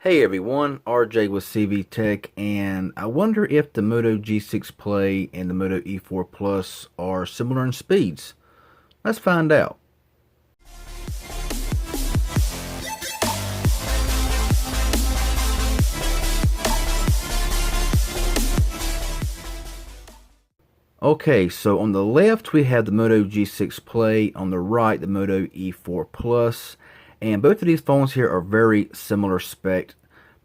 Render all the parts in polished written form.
Hey everyone, RJ with CV Tech, and I wonder if the Moto G6 Play and the Moto E4 Plus are similar in speeds. Let's find out. Okay, so on the left we have the Moto G6 Play, on the right the Moto E4 Plus, and both of these phones here are very similar spec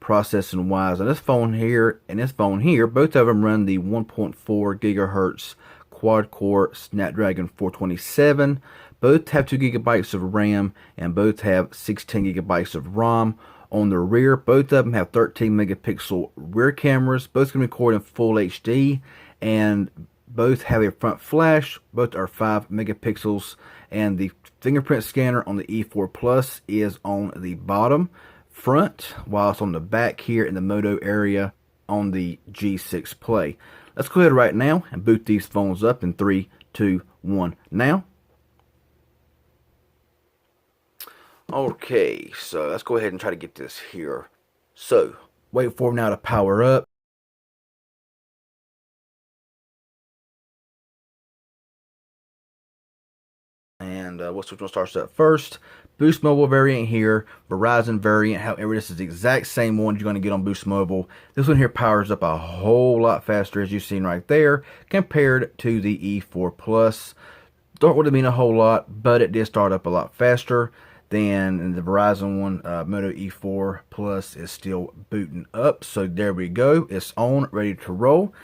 processing wise. And this phone here and this phone here, both of them run the 1.4 gigahertz quad core Snapdragon 427. Both have 2 gigabytes of RAM and both have 16 gigabytes of ROM. On the rear, both of them have 13 megapixel rear cameras. Both can record in full HD, and both have a front flash. Both are 5 megapixels, and the fingerprint scanner on the E4 Plus is on the bottom front, while it's on the back here in the Moto area on the G6 Play. Let's go ahead right now and boot these phones up in 3, 2, 1, now. Okay, so let's go ahead and try to get this here. So, wait for them now to power up. And which one starts up first? Boost Mobile variant here, Verizon variant. However, this is the exact same one you're going to get on Boost Mobile. This one here powers up a whole lot faster, as you've seen right there, compared to the E4 Plus. Don't really mean a whole lot, but it did start up a lot faster than the Verizon one. Moto E4 Plus is still booting up. So there we go. It's on, ready to roll.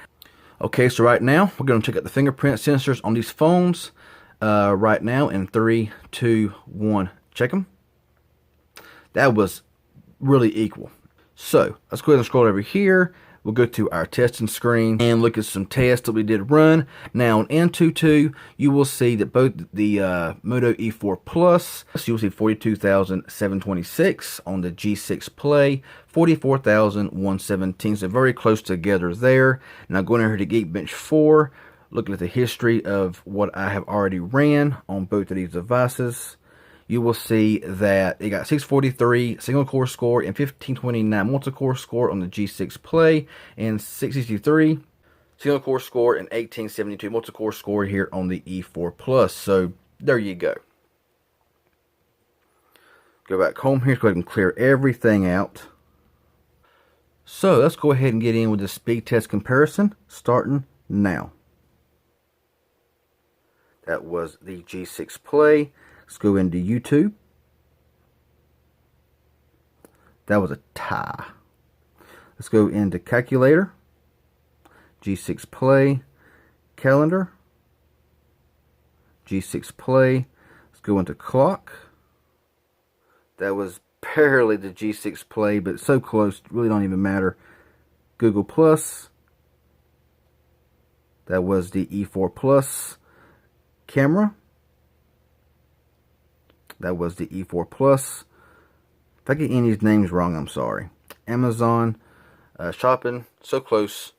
Okay, so right now, we're going to check out the fingerprint sensors on these phones. Right now in 3, 2, 1, check them. That was really equal. So let's go ahead and scroll over here. We'll go to our testing screen and look at some tests that we did run. Now on Antutu, you will see that both the Moto E4 Plus, you'll see 42,726 on the G6 Play, 44,117. So very close together there. Now going over here to Geekbench 4. Looking at the history of what I have already ran on both of these devices, you will see that it got 643 single core score and 1529 multi-core score on the G6 Play, and 663 single core score and 1872 multi-core score here on the E4 Plus. So there you go. Go back home here, go ahead and clear everything out. So let's go ahead and get in with the speed test comparison, starting now. That was the G6 Play. Let's go into YouTube. That was a tie. Let's go into calculator. G6 Play. Calendar. G6 Play. Let's go into clock. That was barely the G6 Play, but so close, really don't even matter. Google Plus. That was the E4 Plus. Camera, that was the E4 Plus. If I get any of these names wrong, I'm sorry. Amazon, shopping, so close.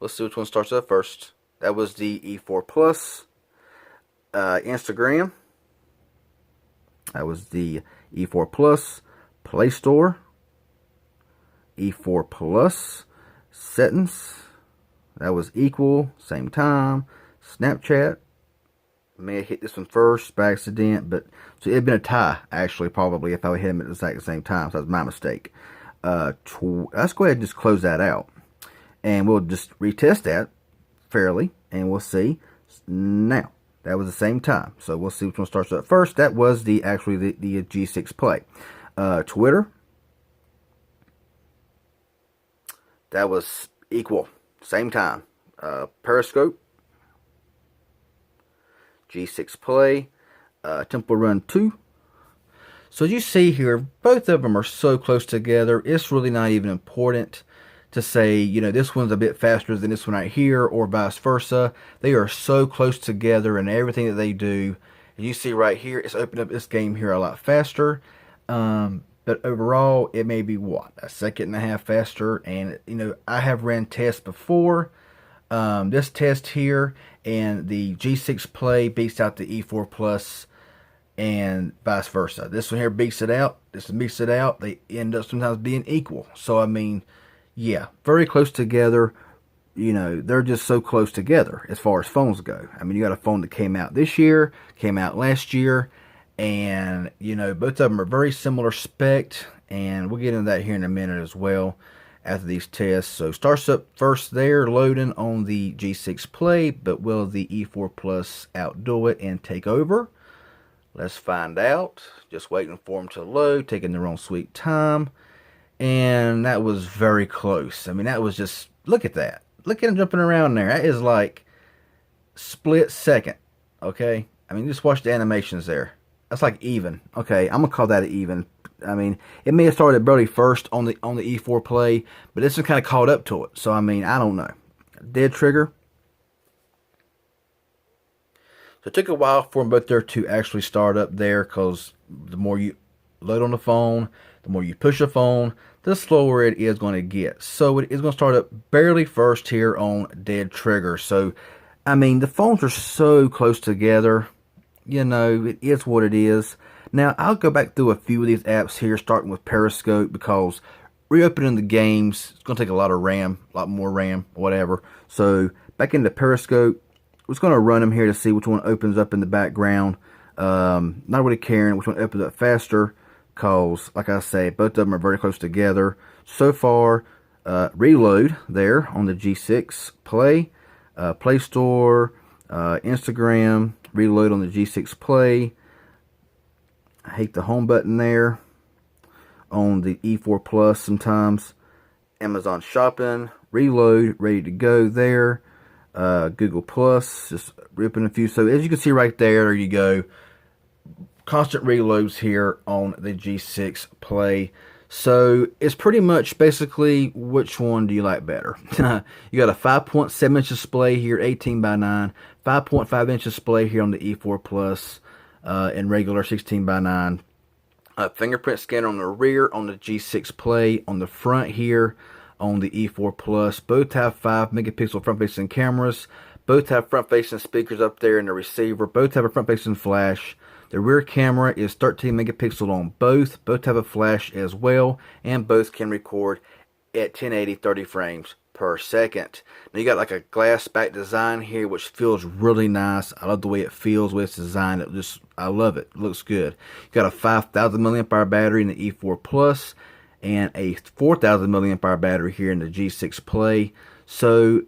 Let's see which one starts up first. That was the E4 Plus. Instagram, that was the E4 Plus. Play Store, E4 Plus. Settings, that was equal, same time. Snapchat, may have hit this one first by accident, but so it'd been a tie actually, probably, if I would hit them at the exact same time. So that was my mistake. Let's go ahead and just close that out, and we'll just retest that fairly, and we'll see. Now that was the same time, so we'll see which one starts up first. That was the G6 Play. Twitter, that was equal, same time. Periscope, G6 Play, Temple Run 2. So as you see here, both of them are so close together, it's really not even important to say, you know, this one's a bit faster than this one right here, or vice versa. They are so close together in everything that they do. And you see right here, it's opened up this game here a lot faster. But overall, it may be, what, a second and a half faster. And, you know, I have ran tests before. This test here, and the G6 Play beats out the E4 Plus and vice versa. This one here beats it out. This one beats it out. They end up sometimes being equal. So, I mean, yeah, very close together. You know, they're just so close together as far as phones go. I mean, you got a phone that came out this year, came out last year, and, you know, both of them are very similar spec, and we'll get into that here in a minute as well after these tests. So, starts up first there, loading on the G6 Play, but will the E4 Plus outdo it and take over? Let's find out. Just waiting for them to load, taking their own sweet time. And that was very close. I mean, that was just, look at that. Look at him jumping around there. That is like split second. Okay? I mean, just watch the animations there. That's like even. Okay, I'm going to call that an even. I mean, it may have started barely first on the E4 Play, but this is kind of caught up to it. So, I mean, I don't know. Dead trigger. So it took a while for them both there to actually start up there, because the more you load on the phone, the more you push the phone, the slower it is going to get. So it is going to start up barely first here on dead trigger. So, I mean, the phones are so close together. You know, it is what it is. Now, I'll go back through a few of these apps here, starting with Periscope, because reopening the games, it's going to take a lot of RAM, a lot more RAM, whatever. So, back into Periscope. I'm just going to run them here to see which one opens up in the background. Not really caring which one opens up faster, because, like I say, both of them are very close together. So far, reload there on the G6 Play, Play Store, Instagram, reload on the G6 Play. I hate the home button there on the E4 Plus sometimes. Amazon Shopping, reload, ready to go there. Google Plus, just ripping a few. So as you can see right there you go. Constant reloads here on the G6 Play. So it's pretty much basically which one do you like better. You got a 5.7 inch display here, 18 by 9, 5.5 inch display here on the E4 Plus, and regular 16 by 9. Fingerprint scanner on the rear on the G6 Play. On the front here on the E4 Plus, both have 5 megapixel front-facing cameras. Both have front-facing speakers up there in the receiver. Both have a front-facing flash. The rear camera is 13 megapixel on both. Both have a flash as well, and both can record at 1080 30 frames per second. Now you got like a glass back design here, which feels really nice. I love the way it feels with its design. I love it. It looks good. You got a 5,000 milliamp hour battery in the E4 Plus, and a 4,000 milliamp hour battery here in the G6 Play. So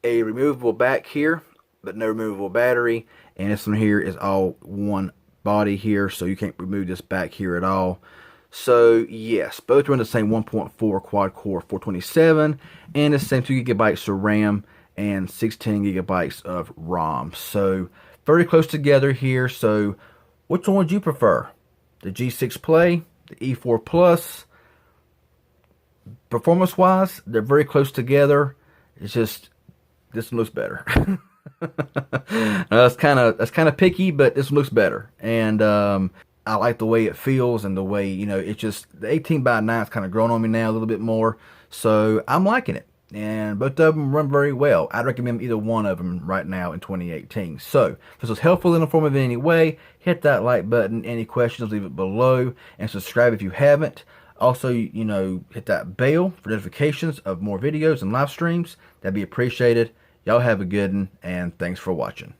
a removable back here, but no removable battery. And this one here is all one body here, so you can't remove this back here at all. So yes, both are in the same 1.4 quad core 427, and the same 2 gigabytes of RAM and 16 gigabytes of ROM. So very close together here. So which one would you prefer? The G6 Play, the E4 Plus? Performance-wise, they're very close together. It's just this one looks better. That's kind of picky, but this one looks better, and I like the way it feels and the way, you know, it's just the 18 by 9 is kind of growing on me now a little bit more, so I'm liking it. And both of them run very well. I'd recommend either one of them right now in 2018. So if this was helpful and informative in any way, hit that like button. Any questions, leave it below, and subscribe if you haven't. Also, you know, hit that bell for notifications of more videos and live streams. That'd be appreciated. Y'all have a good one, and thanks for watching.